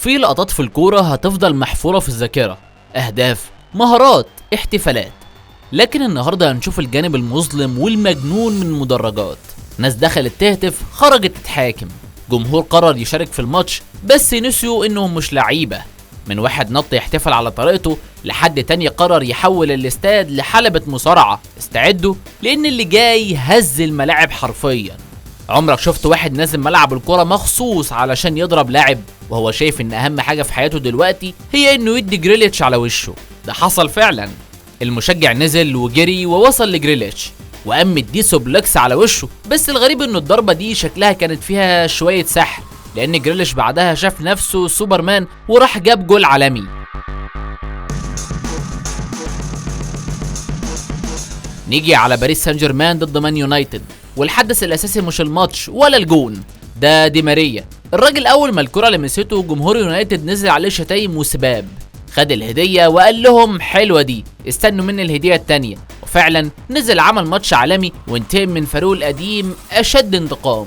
في لقطات في الكورة هتفضل محفورة في الذاكرة، أهداف، مهارات، احتفالات. لكن النهاردة هنشوف الجانب المظلم والمجنون من المدرجات. ناس دخلت تهتف، خرجت تتحاكم. جمهور قرر يشارك في الماتش بس نسيوا انهم مش لعيبة. من واحد نط يحتفل على طريقته لحد تاني قرر يحول الاستاد لحلبة مصارعة. استعدوا لان اللي جاي هز الملاعب حرفيا. عمرك شفت واحد نازل ملعب الكرة مخصوص علشان يضرب لاعب وهو شايف ان اهم حاجة في حياته دلوقتي هي انه يدي جريليتش على وشه؟ ده حصل فعلا. المشجع نزل وجري ووصل لجريليتش وقام مديه سوبلكس على وشه، بس الغريب ان الضربة دي شكلها كانت فيها شوية سحر، لان جريليتش بعدها شاف نفسه سوبرمان وراح جاب جول عالمي. نيجي على باريس سان جيرمان ضد مان يونايتد، والحدث الاساسي مش الماتش ولا الجون، ده دي ماريا. الراجل اول ما الكرة لمسته جمهور يونايتد نزل عليه شتايم وسباب. خد الهدية وقال لهم حلوة دي، استنوا مني الهدية التانية. وفعلا نزل عمل ماتش عالمي وانتقم من فريقه القديم اشد انتقام.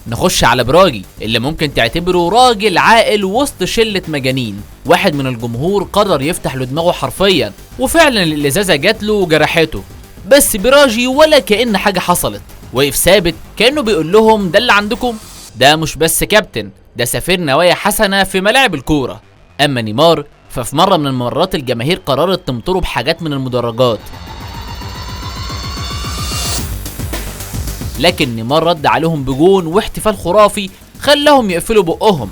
نخش على براجي اللي ممكن تعتبره راجل عاقل وسط شلة مجانين. واحد من الجمهور قرر يفتح له دماغه حرفيا، وفعلا الازازة جات له وجرحته، بس براجي ولا كأن حاجة حصلت، وقف ثابت كأنه بيقول لهم ده اللي عندكم، ده مش بس كابتن، ده سفير نوايا حسنة في ملاعب الكورة. اما نيمار ففي مرة من المرات الجماهير قررت تمطره بحاجات من المدرجات، لكن نيمار رد عليهم بجون واحتفال خرافي خلاهم يقفلوا بقهم.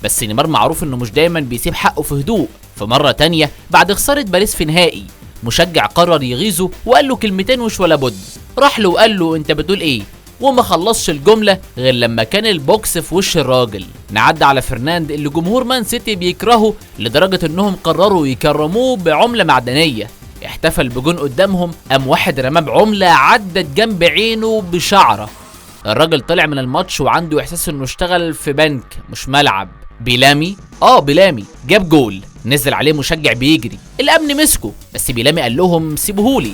بس نيمار معروف انه مش دايما بيسيب حقه في هدوء. في مرة تانية بعد خسارة باريس في نهائي، مشجع قرر يغيظه وقال له كلمتين وش ولا بد. راح له وقال له انت بتقول ايه، وما خلصش الجملة غير لما كان البوكس في وش الراجل. نعدي على فرناند اللي جمهور مان سيتي بيكرهه لدرجة انهم قرروا يكرموه بعملة معدنية. احتفل بجون قدامهم، قام واحد رماه بعملة عدت جنب عينه بشعرة. الراجل طلع من الماتش وعنده احساس انه اشتغل في بنك مش ملعب. بيلامي بيلامي جاب جول، نزل عليه مشجع بيجري، الامن مسكه بس بيلامي قال لهم سيبوهولي،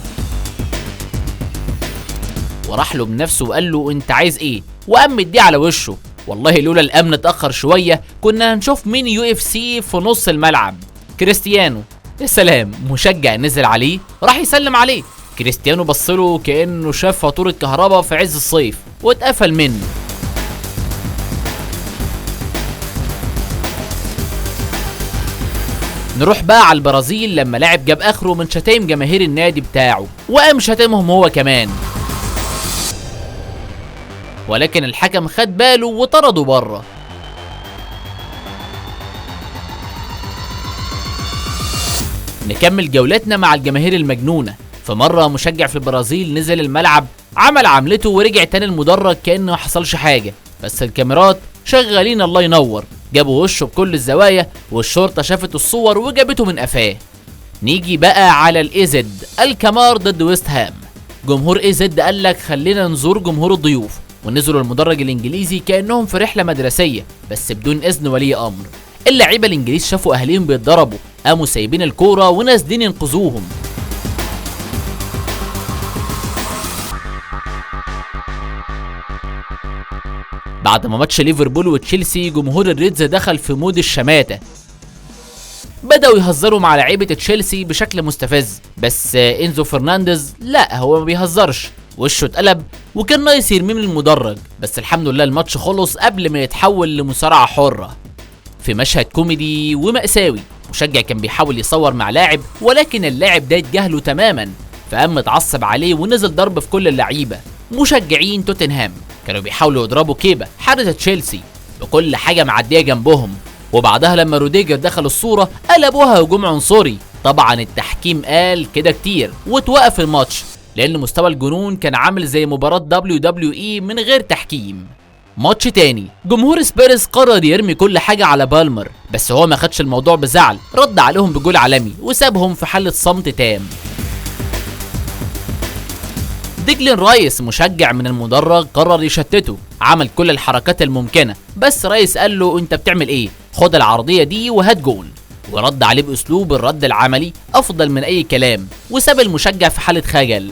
وراح له بنفسه وقال له انت عايز ايه، وقام مديه على وشه. والله لولا الامن اتاخر شويه كنا هنشوف مين UFC في نص الملعب. كريستيانو، يا سلام، مشجع نزل عليه راح يسلم عليه. كريستيانو بصله كانه شاف فاتوره كهرباء في عز الصيف واتقفل منه. نروح بقى على البرازيل لما لاعب جاب اخره من شتايم جماهير النادي بتاعه وقام شتمهم هو كمان، ولكن الحكم خد باله وطرده بره. نكمل جولتنا مع الجماهير المجنونة. في مرة مشجع في البرازيل نزل الملعب عمل عملته ورجع تاني المدرج كأنه ما حصلش حاجة، بس الكاميرات شغالين الله ينور، جابوا وشه بكل الزوايا والشرطة شافت الصور وجابته من قفاه. نيجي بقى على الإيزد الكمار ضد ويست هام. جمهور إيزد قال لك خلينا نزور جمهور الضيوف، ونزلوا المدرج الانجليزي كانهم في رحله مدرسيه بس بدون اذن ولي امر. اللعيبه الانجليز شافوا اهاليهم بيتضربوا، قاموا سايبين الكوره ونازلين ينقذوهم. بعد ما ماتش ليفربول وتشيلسي جمهور الريدز دخل في مود الشماته، بدأوا يهزروا مع لعيبه تشيلسي بشكل مستفز، بس انزو فرنانديز لا هو ما بيهزرش، وشه اتقلب وكان ناقص يرميه من المدرج، بس الحمد لله الماتش خلص قبل ما يتحول لمصارعة حرة. في مشهد كوميدي ومأساوي، مشجع كان بيحاول يصور مع لاعب ولكن اللاعب ده اتجاهله تماما، فقام متعصب عليه ونزل ضرب في كل اللعيبة. مشجعين توتنهام كانوا بيحاولوا يضربوا كيبا حارس تشيلسي بكل حاجة معدية جنبهم، وبعدها لما روديجر دخل الصورة قلبوها هجوم عنصري. طبعا التحكيم قال كده كتير وتوقف الماتش، لأن مستوى الجنون كان عامل زي مباراة WWE من غير تحكيم. ماتش تاني، جمهور سبيرز قرر يرمي كل حاجة على بالمر، بس هو ما خدش الموضوع بزعل، رد عليهم بجول عالمي وسابهم في حالة صمت تام. ديكلان رايس مشجع من المدرج قرر يشتته، عمل كل الحركات الممكنة، بس رايس قال له انت بتعمل ايه؟ خد العرضية دي وهات جول، ورد عليه بأسلوب الرد العملي أفضل من أي كلام، وساب المشجع في حالة خجل.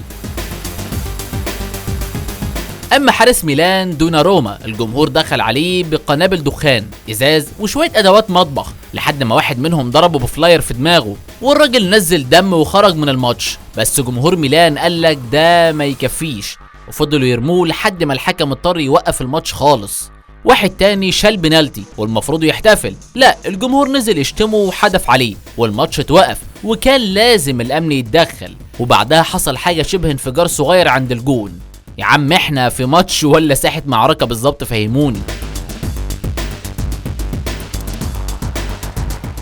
اما حارس ميلان دوناروما الجمهور دخل عليه بقنابل دخان ازاز وشويه ادوات مطبخ لحد ما واحد منهم ضربه بفلاير في دماغه والراجل نزل دم وخرج من الماتش. بس جمهور ميلان قالك ده ما يكفيش وفضلوا يرموه لحد ما الحكم اضطر يوقف الماتش خالص. واحد تاني شال بنالتي والمفروض يحتفل، لا الجمهور نزل يشتمه وحدف عليه والماتش اتوقف وكان لازم الامن يتدخل. وبعدها حصل حاجه شبه انفجار صغير عند الجون. يا عم احنا في ماتش ولا ساحه معركه بالظبط؟ فهموني.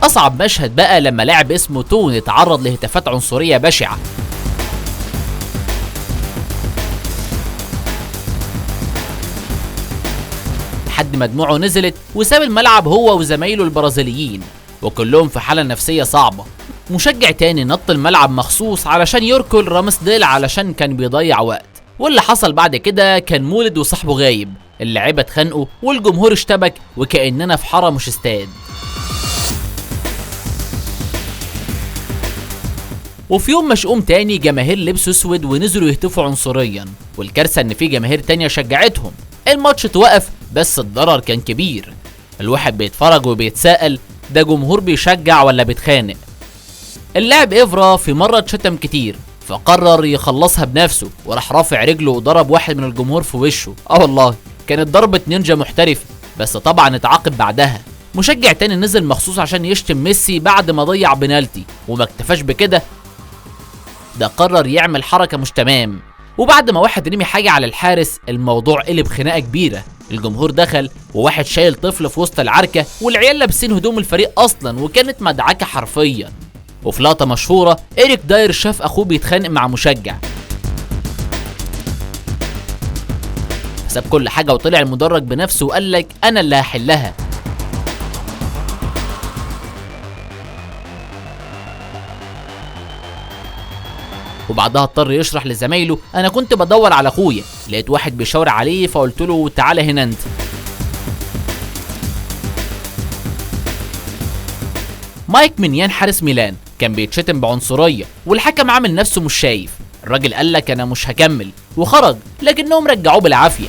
اصعب مشهد بقى لما لاعب اسمه تون اتعرض لهتافات عنصريه بشعه. لحد ما دموعه نزلت وساب الملعب هو وزمايله البرازيليين وكلهم في حاله نفسيه صعبه. مشجع تاني نط الملعب مخصوص علشان يركل رامسديل علشان كان بيضيع وقت. واللي حصل بعد كده كان مولد وصاحبه غايب، اللعيبه اتخانقوا والجمهور اشتبك وكأننا في حاره مش استاد. وفي يوم مشؤوم تاني جماهير لبسوا اسود ونزلوا يهتفوا عنصريا، والكارثه ان في جماهير تانيه شجعتهم. الماتش اتوقف بس الضرر كان كبير. الواحد بيتفرج وبيتساءل ده جمهور بيشجع ولا بيتخانق؟ اللاعب إفرا في مرة اتشتم كتير فقرر يخلصها بنفسه وراح رافع رجله وضرب واحد من الجمهور في وشه. والله كانت ضربة نينجا محترفة، بس طبعا اتعاقب بعدها. مشجع تاني نزل مخصوص عشان يشتم ميسي بعد ما ضيع بنالتي وما اكتفاش بكده، ده قرر يعمل حركة مش تمام. وبعد ما واحد رمي حاجة على الحارس الموضوع قلب خناقة كبيرة. الجمهور دخل وواحد شايل طفل في وسط العركة والعيال لابسين هدوم الفريق اصلا وكانت مدعكة حرفيا. وفي لقطة مشهورة إيريك داير شاف اخوه بيتخانق مع مشجع ساب كل حاجة وطلع المدرج بنفسه وقال لك انا اللي هحلها. وبعدها اضطر يشرح لزمايله انا كنت بدور على اخويا، لقيت واحد بيشاور عليه فقلت له تعالى هنا انت. مايك مينيان حارس ميلان كان بيتشتم بعنصريه والحكم عامل نفسه مش شايف. الراجل قال لك انا مش هكمل وخرج لكنهم رجعوه بالعافيه.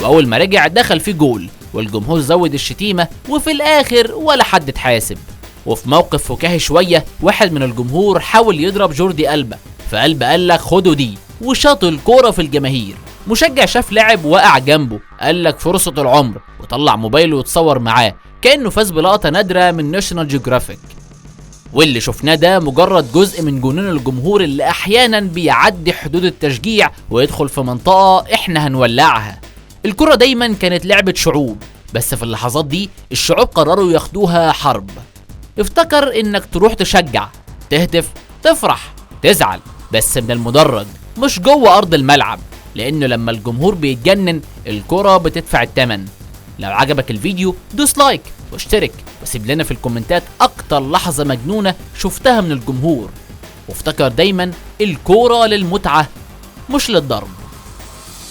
واول ما رجع دخل فيه جول والجمهور زود الشتيمه وفي الاخر ولا حد اتحاسب. وفي موقف فكاهي شويه واحد من الجمهور حاول يضرب جوردي ألبا، فألبا قال لك خدوا دي وشاط الكوره في الجماهير. مشجع شاف لاعب وقع جنبه قال لك فرصه العمر وطلع موبايله وتصور معاه كانه فاز بلقطه نادره من ناشونال جيوغرافيك. واللي شفناه ده مجرد جزء من جنون الجمهور اللي احيانا بيعدي حدود التشجيع ويدخل في منطقه احنا هنولعها. الكره دايما كانت لعبه شعوب، بس في اللحظات دي الشعوب قرروا ياخدوها حرب. افتكر انك تروح تشجع، تهتف، تفرح، تزعل، بس من المدرج مش جوه ارض الملعب، لانه لما الجمهور بيتجنن الكرة بتدفع الثمن. لو عجبك الفيديو دوس لايك واشترك وسيب لنا في الكومنتات اكتر لحظة مجنونة شفتها من الجمهور. وافتكر دايما الكرة للمتعة مش للضرب.